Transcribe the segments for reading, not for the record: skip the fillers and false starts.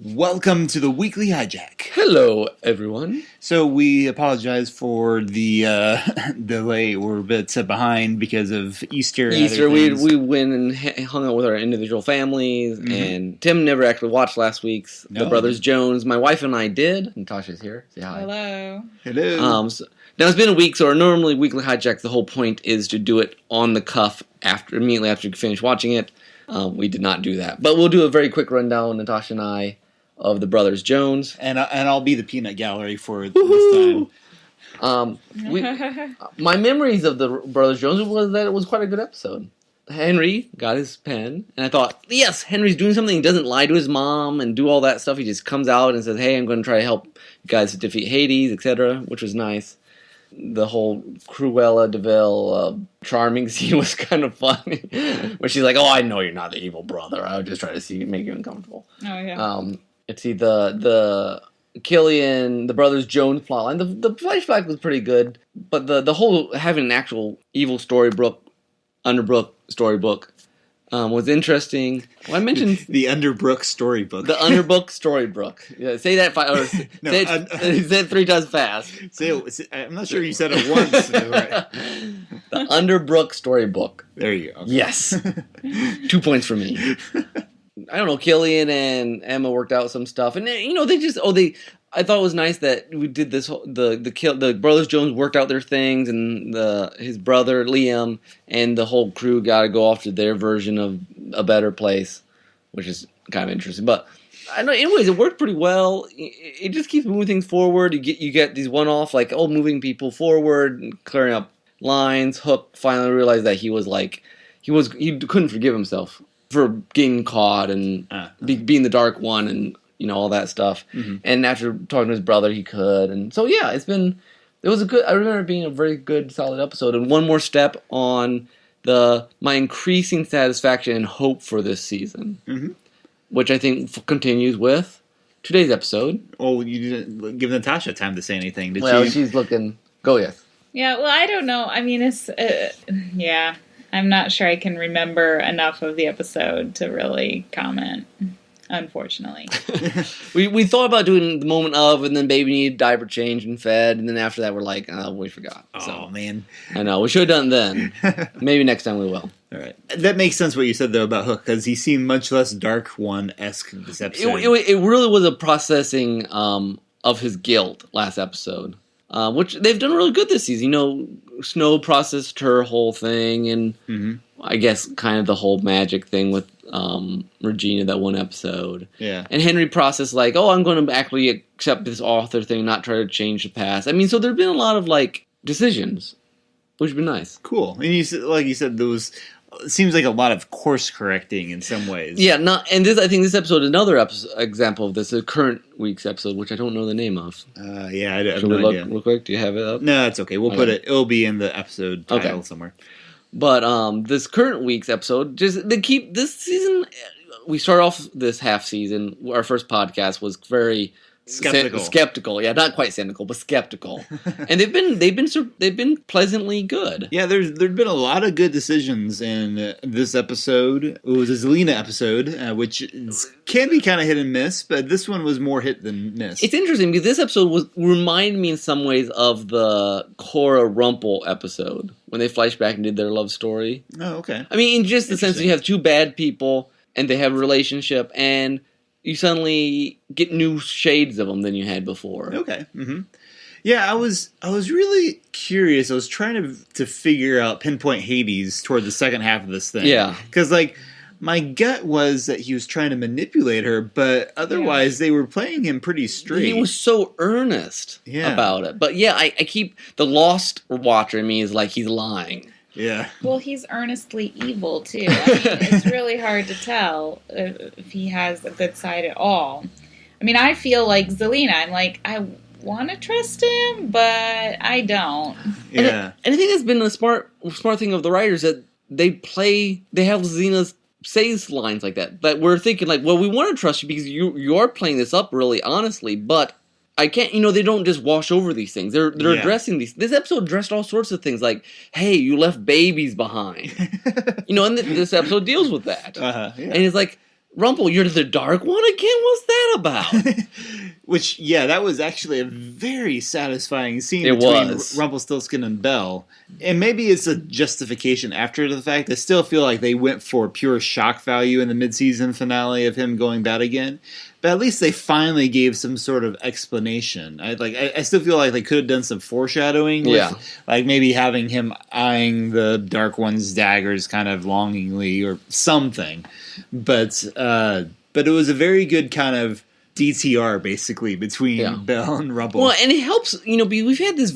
Welcome to the Weekly Hijack. Hello, everyone. So we apologize for the delay. We're a bit behind because of Easter. We went and hung out with our individual families, and Tim never actually watched last week's The Brothers Jones. My wife and I did. Natasha's here. Say hi. Hello. Hello. Now it's been a week, so our normally Weekly Hijack, the whole point is to do it on the cuff immediately after you finish watching it. We did not do that, but we'll do a very quick rundown, Natasha and I, of The Brothers Jones. And I'll be the peanut gallery for this time. My memories of The Brothers Jones was that it was quite a good episode. Henry got his pen, and I thought, yes, Henry's doing something. He doesn't lie to his mom and do all that stuff. He just comes out and says, hey, I'm going to try to help you guys defeat Hades, etc., which was nice. The whole Cruella de Vil charming scene was kind of funny, where she's like, "Oh, I know you're not the evil brother. I would just try to make you uncomfortable." Oh yeah. Let's see, the Killian, the Brothers Jones plotline. The flashback was pretty good, but the whole having an actual evil Storybrooke, Storybook was interesting. Well, I mentioned the Underbrooke Storybook. The Underbrooke Storybrooke. Yeah, say that say it 3 times fast. I'm not sure you said it once. The Underbrooke Storybook. There you go. Yes. 2 points for me. I don't know, Killian and Emma worked out some stuff. And, I thought it was nice that we did this. The Brothers Jones worked out their things, and his brother Liam and the whole crew got to go off to their version of a better place, which is kind of interesting. But I know, anyways, it worked pretty well. It just keeps moving things forward. You get these one-off moving people forward, and clearing up lines. Hook finally realized that he couldn't forgive himself for getting caught and being the Dark One and all that stuff. Mm-hmm. And after talking to his brother, he could. And so, yeah, I remember it being a very good, solid episode. And one more step on my increasing satisfaction and hope for this season, which I think continues with today's episode. Oh, you didn't give Natasha time to say anything, did you? Well, she's looking. Go, yes. Yeah, well, I don't know. I mean, it's, I'm not sure I can remember enough of the episode to really comment. Unfortunately. we thought about doing the moment of, and then baby needed diaper change and fed, and then after that we're like, we forgot. Oh, man. I know, we should have done it then. Maybe next time we will. All right. That makes sense what you said, though, about Hook, because he seemed much less Dark One-esque this episode. It really was a processing of his guilt last episode, which they've done really good this season. Snow processed her whole thing, and I guess kind of the whole magic thing with Regina, that one episode. Yeah. And Henry processed I'm going to actually accept this author thing, not try to change the past. I mean, so there have been a lot of decisions, which would be nice. Cool. And like you said, those seems like a lot of course correcting in some ways. Yeah. I think this episode is another example of this, the current week's episode, which I don't know the name of. I have Should no we look idea. real quick? Do you have it up? No, it's okay. We'll put it. It'll be in the episode title somewhere. But this current week's episode, this season, we start off this half season. Our first podcast was very skeptical. Yeah, not quite cynical, but skeptical. And they've been pleasantly good. Yeah, there's been a lot of good decisions in this episode. It was a Zelenna episode, which can be kind of hit and miss, but this one was more hit than miss. It's interesting because this episode reminded me in some ways of the Cora Rumpel episode when they flashed back and did their love story. Oh, okay. I mean, in just the sense that you have two bad people and they have a relationship, and you suddenly get new shades of them than you had before. Okay. Mm-hmm. Yeah, I was really curious. I was trying to figure out, pinpoint Hades toward the second half of this thing. Yeah. Because, my gut was that he was trying to manipulate her, but otherwise they were playing him pretty straight. He was so earnest about it. But yeah, I keep, the lost watcher in me is like he's lying. Yeah. Well, he's earnestly evil, too. I mean, it's really hard to tell if he has a good side at all. I mean, I feel like Zelenna. I'm like, I want to trust him, but I don't. Yeah. And I think that's been a smart thing of the writers, that they have Zelenna say lines like that. But we're thinking well, we want to trust you because you are playing this up really honestly, but I can't, they don't just wash over these things. They're addressing these. This episode addressed all sorts of things like, hey, you left babies behind. And this episode deals with that. Yeah. And it's like, Rumple, you're the Dark One again? What's that about? Which, yeah, that was actually a very satisfying scene It between was. Rumpelstiltskin and Belle. And maybe it's a justification after the fact. I still feel like they went for pure shock value in the mid-season finale of him going bad again. But at least they finally gave some sort of explanation. I still feel like they could have done some foreshadowing with, like maybe having him eyeing the Dark One's daggers kind of longingly or something. But it was a very good kind of DTR basically between Belle and Rumple. Well, and it helps, because we've had this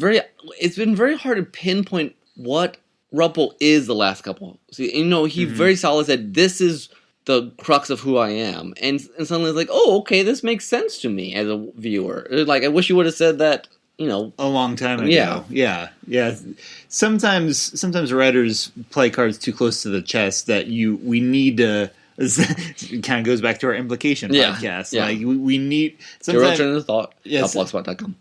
it's been very hard to pinpoint what Rumple is the last couple. See, he very solid said, this is the crux of who I am. And suddenly it's like, oh, okay, this makes sense to me as a viewer. Like, I wish you would have said that, a long time ago. Yeah. Sometimes writers play cards too close to the chest that we need to. It kind of goes back to our implication podcast. Yeah. Like we need Derailed Trains of Thought. Yes. Blogspot.com.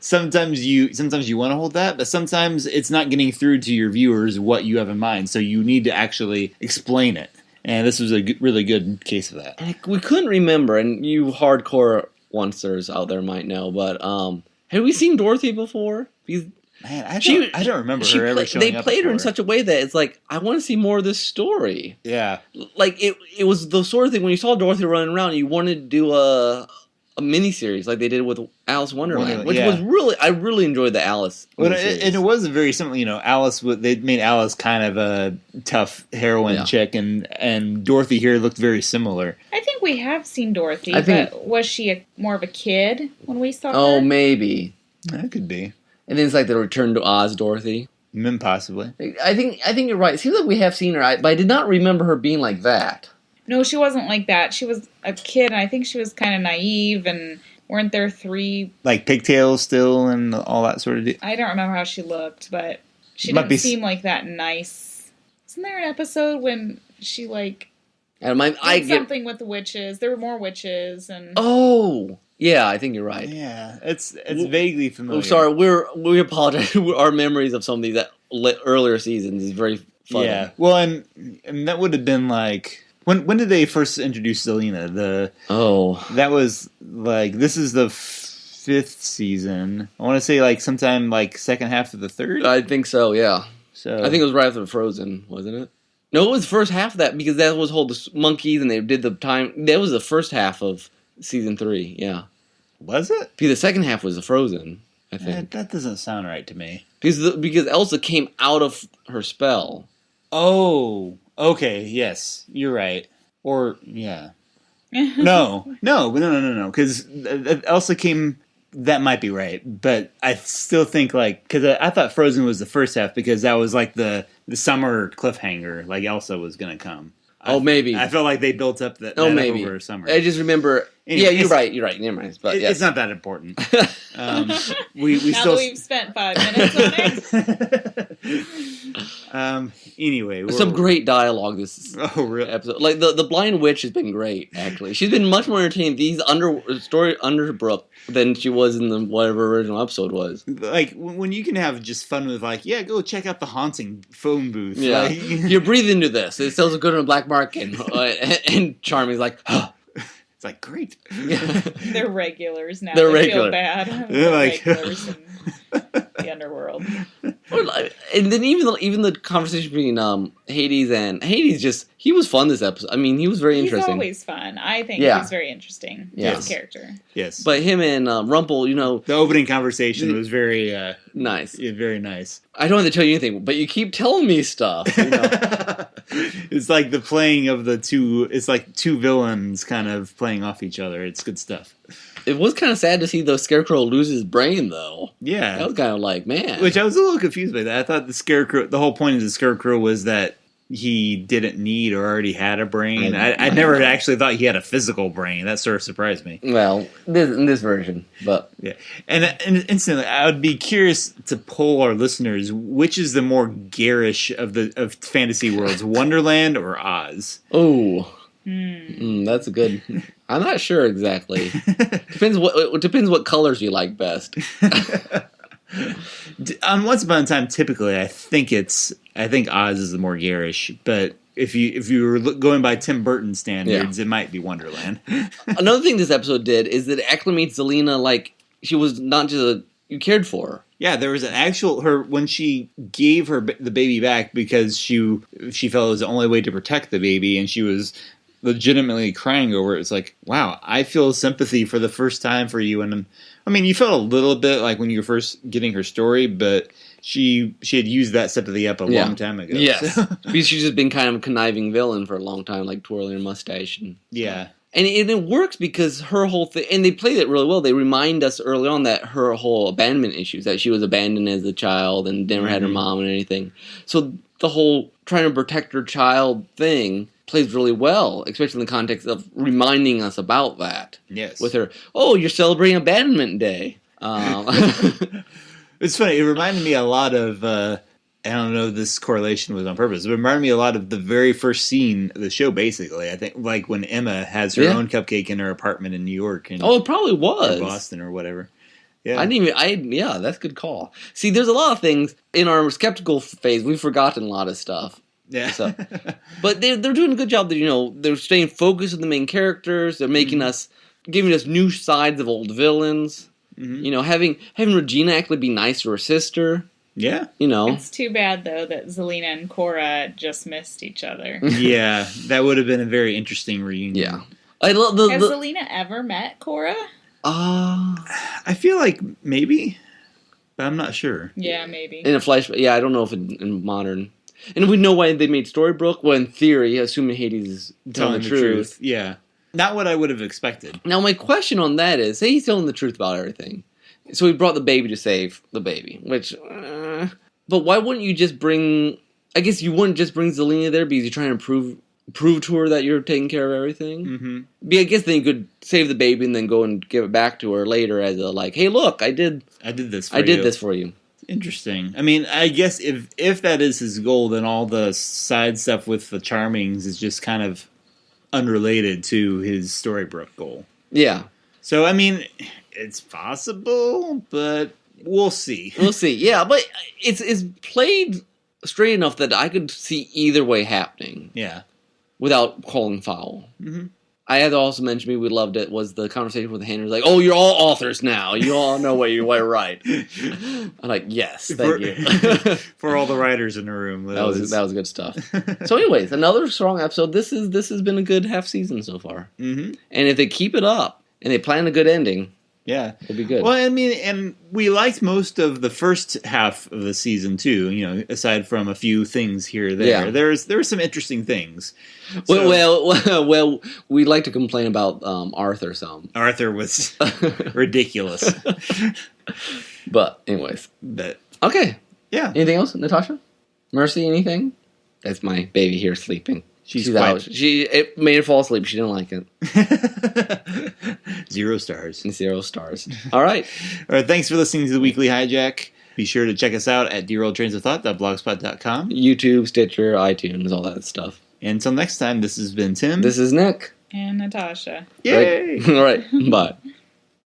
sometimes you want to hold that, but sometimes it's not getting through to your viewers what you have in mind. So you need to actually explain it. And this was a really good case of that. And we couldn't remember, and you hardcore oncers out there might know, but had we seen Dorothy before? Because man, I don't remember her ever showing They up played her in before. such a way that it's like, I want to see more of this story. Yeah. Like, it was the sort of thing, when you saw Dorothy running around, you wanted to do a miniseries like they did with Alice in Wonderland, which was really, I really enjoyed the Alice miniseries. And it was very similar, Alice, they made Alice kind of a tough heroine chick, and Dorothy here looked very similar. I think we have seen Dorothy, but was she more of a kid when we saw her? Oh, maybe. That could be. And then it's like the Return to Oz Dorothy. Possibly. I think you're right. It seems like we have seen her, but I did not remember her being like that. No, she wasn't like that. She was a kid, and I think she was kind of naive, and weren't there 3... Like pigtails still and all that sort of... I don't remember how she looked, but she didn't seem like that nice. Isn't there an episode when she, like... did something with the witches? There were more witches, and... Oh! Yeah, I think you're right. Yeah, it's vaguely familiar. Oh, sorry, we apologize. Our memories of some of these earlier seasons is very funny. Yeah, well, and that would have been like... When did they first introduce Zelenna? That was like, this is the 5th season. I want to say like sometime like second half of the 3rd. I think so. Yeah. So I think it was right after Frozen, wasn't it? No, it was the first half of that, because that was the monkeys and they did the time. That was the first half of season 3. Yeah. Was it? Because the second half was the Frozen, I think. That doesn't sound right to me. Because Elsa came out of her spell. Oh. Okay, yes, you're right. Or, yeah. No. Because Elsa came... That might be right. But I still think, like... Because I thought Frozen was the first half, because that was like the summer cliffhanger. Like, Elsa was going to come. Maybe. I felt like they built up that maybe. over summer. I just remember... Anyway, you're right. Never mind. But, it's not that important. We now still... that we've spent 5 minutes on it. Anyway. Some great dialogue this really? episode. Like, the Blind Witch has been great, actually. She's been much more entertaining these Underbrook than she was in the whatever original episode was. Like, when you can have just fun with, like, go check out the haunting phone booth. Yeah. Like, you breathe into this. It sells good on a black market. And Charmy's like, It's like, great. They're regulars now. They're they regular. feel bad. They're like... regulars in the Underworld. And then even the conversation between Hades he was fun this episode. I mean, he was very interesting. He's always fun. I think he's very interesting. Yes. His character. Yes. But him and Rumple, the opening conversation was very nice. Yeah, very nice. I don't have to tell you anything, but you keep telling me stuff. It's like the playing of the two. It's like two villains kind of playing off each other. It's good stuff. It was kind of sad to see the Scarecrow lose his brain, though. Yeah, that was kind of like, man. Which I was a little confused by that. I thought the whole point of the Scarecrow was that he didn't need or already had a brain. I never actually thought he had a physical brain. That sort of surprised me. Well, in this version, but yeah. And instantly, I would be curious to poll our listeners: which is the more garish of fantasy worlds, Wonderland or Oz? Oh. That's a good. I'm not sure exactly. Depends what colors you like best. On Once Upon a Time, typically, I think Oz is the more garish, but if you were going by Tim Burton standards, it might be Wonderland. Another thing this episode did is that it acclimates Zelenna like she was not just you cared for her. Yeah, there was an actual when she gave the baby back because she felt it was the only way to protect the baby, and she was legitimately crying over it. It's like, wow, I feel sympathy for the first time for you. And I mean, you felt a little bit like when you were first getting her story, but she had used that sympathy up a long time ago. Yes, so. Because she's just been kind of a conniving villain for a long time, like twirling her mustache. And it works because her whole thing, and they played it really well. They remind us early on that her whole abandonment issues, that she was abandoned as a child and never had her mom and anything. So the whole trying to protect her child thing plays really well, especially in the context of reminding us about that. Yes. With her, you're celebrating Abandonment Day. It's funny. It reminded me a lot of, I don't know if this correlation was on purpose, but it reminded me a lot of the very first scene of the show, basically. I think, like when Emma has her own cupcake in her apartment in New York. And, it probably was. Or Boston or whatever. Yeah. That's a good call. See, there's a lot of things in our skeptical phase. We've forgotten a lot of stuff. Yeah. So, but they're doing a good job that, they're staying focused on the main characters. They're making giving us new sides of old villains. Mm-hmm. Having Regina actually be nice to her sister. Yeah. It's too bad, though, that Zelenna and Cora just missed each other. Yeah. That would have been a very interesting reunion. Yeah. Has Zelenna ever met Cora? I feel like maybe, but I'm not sure. Yeah, maybe. In a flashback, I don't know if in modern. And we know why they made Storybrooke. Well, in theory, assuming Hades is telling the truth. Yeah. Not what I would have expected. Now, my question on that is, say he's telling the truth about everything. So he brought the baby to save the baby, which... but why wouldn't you just bring... I guess you wouldn't just bring Zelenna there because you're trying to prove to her that you're taking care of everything? Mm-hmm. I guess then you could save the baby and then go and give it back to her later as a, like, hey, look, I did this for you. Interesting. I mean, I guess if that is his goal, then all the side stuff with the Charmings is just kind of unrelated to his Storybrooke goal. Yeah. So, I mean, it's possible, but we'll see. We'll see. Yeah, but it's played straight enough that I could see either way happening. Yeah. Without calling foul. Mm-hmm. I had to also mention we loved it was the conversation with Hayden. Like, oh, you're all authors now. You all know what you're right. I'm like, yes, thank you. For all the writers in the room. That was good stuff. So anyways, another strong episode. This has been a good half season so far. Mm-hmm. And if they keep it up and they plan a good ending, yeah, it'll be good. Well, I mean, and we liked most of the first half of the season too. Aside from a few things here or there, there were some interesting things. So, well, we like to complain about Arthur some. Arthur was ridiculous. But anyways, okay, yeah. Anything else, Natasha? Mercy, anything? That's my baby here sleeping. She's out. It made her fall asleep. She didn't like it. 0 stars. 0 stars. All right. All right. Thanks for listening to the Weekly Hijack. Be sure to check us out at derailedtrainsofthought.blogspot.com. YouTube, Stitcher, iTunes, all that stuff. Until next time, this has been Tim. This is Nick. And Natasha. Yay! All right. Bye.